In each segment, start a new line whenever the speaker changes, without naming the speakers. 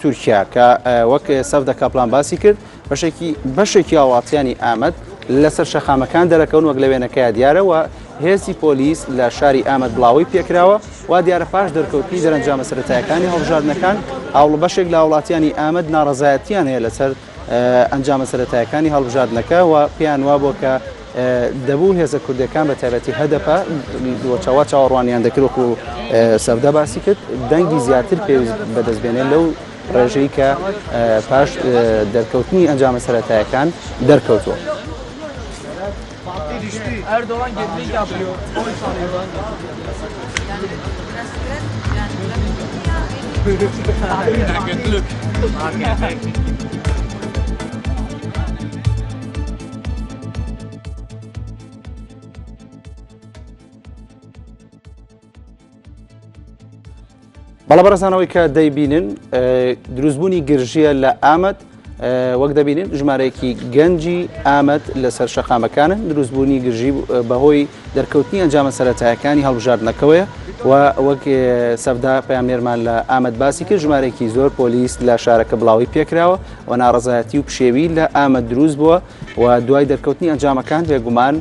تورکیا کە وەک سەفدە کاپلان باسی کرد بەشێکی هاوڵاتیانی ئامەد لەسەر شەقامەکان دەرەکەون وەک لە وێنەکەیە دیارەوە هێزی پۆلیس لە شاری ئامەد بڵاوی پێکراوە و دیارە پاش دەرکەوتنی دەرەنجامە سەرەتاییەکانی هەڵبژاردنەکان هاوڵە بەشێک لە هاوڵاتیانی ئامەد ناڕەزایەتیان هەیە لەسەر ئەنجامە سەرەتاییەکانی هەڵبژاردنەکە و پێیان وا بووە کە دەبوو هێزە کوردەکان بە تایبەتی هەدەپە دۆچەوە چاوەڕوانیان دەکرد وەکو سەفدە باسی کرد دەنگی زیاتر پێویست بەدەستبێنێن لەو ڕێژەی کە پاش دەرکەوتنی ئەنجامە سەرەتاییەکان دەرکەوتووە.
Erdoğan gerilik yapıyor. Oy sanıyorlar.
بەڵە بەڕێزانەوەی کە دەیبینن دروستبوونی گرژیە لە ئامەد وەک دەبینن ژمارەیەکی گەنجی ئامەد لەسەر شەقامەکانن دروستبوونی گرژی بەهۆی دەرکەوتنی ئەنجامە سەرەتاییەکانی هەڵبژاردنەکەوەیە و وەک سەفدا پەیامێرمان لە ئامەد باسی کرد ژمارەیەکی زۆر پۆلیس لە شارەکە بڵاوی پێکراوە و ناڕەزایەتی و پشێوی لە ئامەد دروست بووە و دوای دەرکەوتنی ئەنجامەکان بێگومان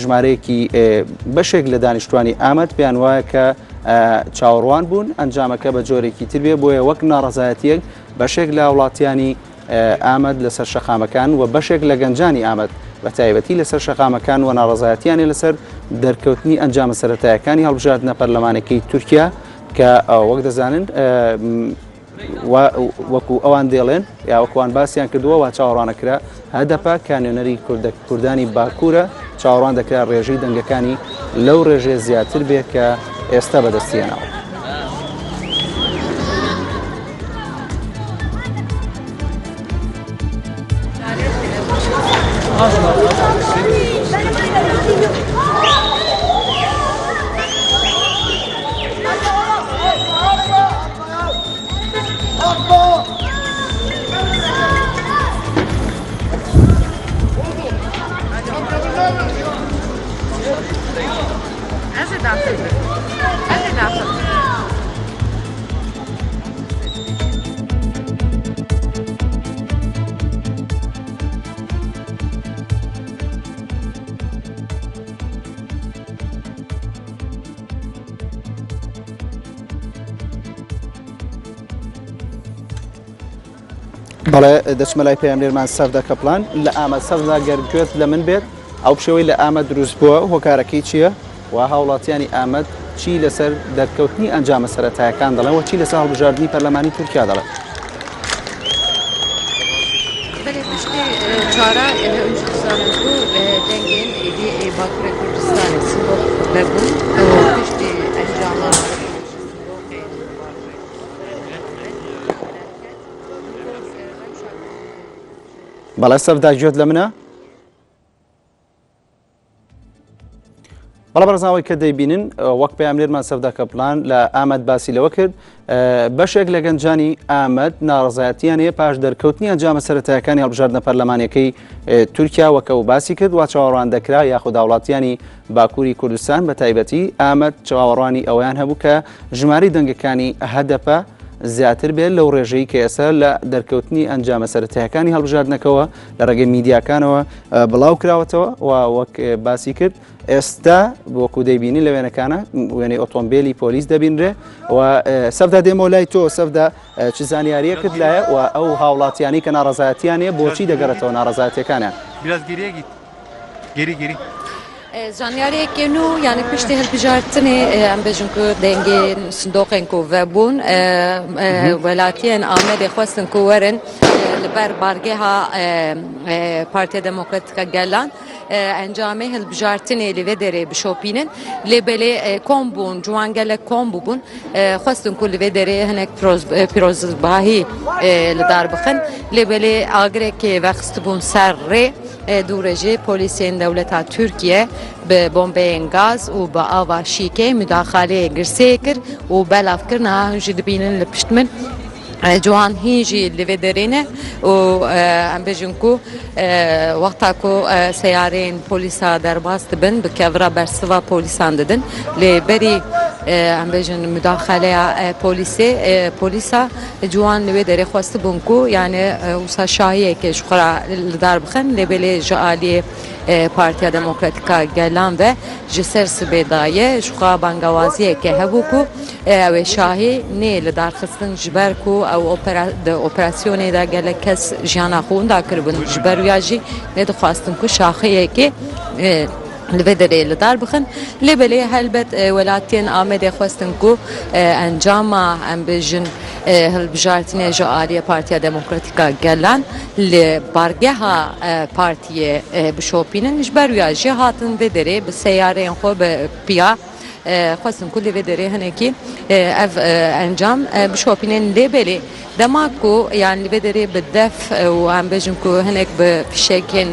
ژمارەیەکی بەشێک لە دانیشتوانی ئامەد پێیان وایە کە چاوەڕوان بوون ئەنجامەکە بە جۆرێکی تر بێ بۆیە وەک ناڕەزایەتیەک بەشێک لە وڵاتیانی ئامەد لەسەر شەقامەکان و بەشێک لە گەنجانی ئامەد بە تایبەتی لەسەر شەقامەکان و ناڕەزایەتیانی لەسەر دەرکەوتنی ئەنجامە سەرەتاییەکانی هەڵبژاردنە پەرلەمانەکەی تورکیا کە وەک دەزانن وەکو ئەوان دێڵێن یا وەکوان باسییان کردووە و چاوەڕوانەکرا هەدەپە کانێنەری کوردانی باکوورە چاوەڕوان دەکرا ڕێژەی دەنگەکانی لەو ڕێژێ زیاتر بێت کە ئێستا بەدەستیێناوە. بەڵێ دەچمە لای پەیامێرمان سەفدە کەپلان لە ئامەد سەفدا گەرگوێت لە من بێت ئەو پشەوەی لە ئامەد دروست بووە هۆکارەکەی چییە و هاوڵاتیانی ئامەد چی لەسەر دەرکەوتنی ئەنجامە سەرەتاییەکان دەڵێن و چی لەسەر هەڵبژاردننی پەرلەمانی تورکیا دەڵێن.
Çara Özbekistan'ın dengin Bakü Kürdistan'ı ve bu işte encamlar
بەڵێ سەفدا گوێت لە منە؟ بەڵە بەڕێزانەوەی کە دەیبینن وەک پەیامێرمان سەفدا کەپلان لە ئامەد باسی لەوە کرد بەشێک لە گەنجانی ئامەد ناڕەزایەتیان هەیە پاش دەرکەوتنی ئەنجامە سەرەتاییەکانی هەڵبژاردنە پەرلەمانیەکەی تورکیا وەکە و باسی کرد و چاوەڕوان دەکرا یاخود وڵاتیانی باکووری کوردستان بە تایبەتی ئامەد چاوەڕوانی ئەویان هەبوو کە ژماری دەنگەکانی هەدەپە زیاتر بێت لەو ڕێژەی کە ئێستا لە دەرکەوتنی ئەنجامە سەرەتاییەکانی هەڵبژاردنەکەەوە لە ڕێگەی میدیاکانەوە بڵاو کراوەتەوە و وەک باسی کرد ئێستا وەکو دەیبینی لە وێنەکانە وێنەی ئۆتۆمبیلی پۆلیس دەبینرێ و سەفدا دێمە لای تۆ سەفدا چ زانیاریە کرد لایە و ئەو هاوڵاتیانی کە ناڕەزایەتیانەیە بۆچی دەگەڕێتەوە ناڕەزایەتیەکانیان
biraz geriye git geri
Zanyariyekê nû yani piştî hilbijartinê em bêjin ku dengên sindoqên ku vebûn welatiyên Amedê xwestin ku werin li ber bargeha Partiya Demokratîk a Gelan encamê hilbijartinê li vê derê bişopînin lê belê kom bûn ciwan gelek kom bûbûn xwestin ku li vê derê hinek pîrozbahî li dar bixin lê belê agirekê vexistibûn ser rê دورجه پلیسین دولت ترکیه به بمبین گاز و با آواشی که مداخله گرسه کرد و بلاف کرد نه جد بینن لپشت من جوان هیچی لیودرینه و ام بجنکو وقتا کو سیارین پلیسا درباست بن بکفرا برسوا پلیسان ددن لبری ام بجن مداخله پلیسا جوان لیودری خواست بنکو یعنی وسا شاهیه که شخرا لدار بخن لبلی جالی پارتیا دموکراتیکا گلان و جسر سبیدایه شخرا بانگوازیه که هبوکو و شاهی نه لدار خستن جبر کو او اپراسیونی دا گله کس جانا خون دا کربن جبر ویاجی نه دخواستم کو شاخیه که لبدري لدار بخن لبلي هلبت ولاتين آمده خواستن کو انجام ام بجن هالبجارتني جوالية بارتيا ديمقراطيكا گلان لبارگها بارتيا بشوپينن جبر وياجي هاتن بدري بسيارين خو بيا خواستم كل بدري هناكي اف انجام بشوپينن لبلي دماكو يعني بدري بالدف وعم بجنكو هناك بشكل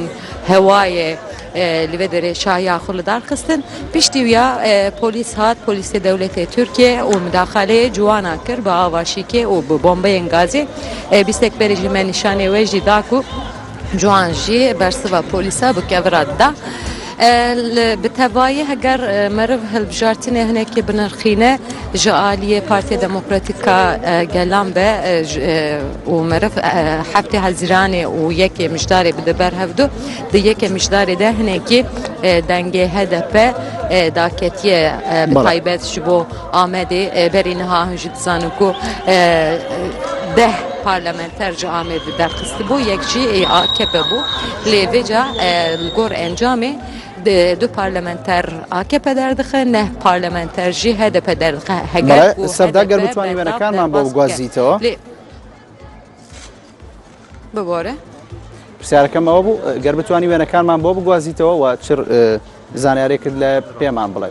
هوايه لبدري شايا خلدار خستن بيشتي ويا بوليس هات بوليس دولة تركيا ومداخلة جوانا كر بآواشيكي وببومبي انغازي بيستكبر جمع نشاني وجي داكو جوان جي برسوا بوليسا بكفرات دا بتباية هجر مرف هالبجارتنا هناك بنرخينا جالية بارتي ديمقراطيكا جلام به ومرف حبتي هالزرانة وياك مشداري بدبر هفدو ديك مشداري ده هناك دنجي هدف داكتية بطيبات شبو آمده برينها هنجد زانكو ده parlamenter cami derxist bu yekçi AKP bu levca gor encame دو parlamenter AKP derdixin ne parlamenter jî HDP derdixin heger
ku sevda ger bitwani wênekan man bo gwazîtەوە
bibore
پرسیارەکەمەوە بوو گەر بتوانی وێنەکانمان بۆ بگوازیتەوە و چر زانیارێکت لە پێمان بڵێ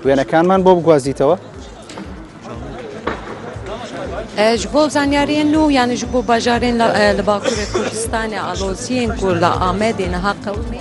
وێنەکانمان بۆ بگوازیتەوە
جبو زانیارین نو یعنی جبو باجارین لباکور کردستان آلوزین کو لا آمدین ها قومی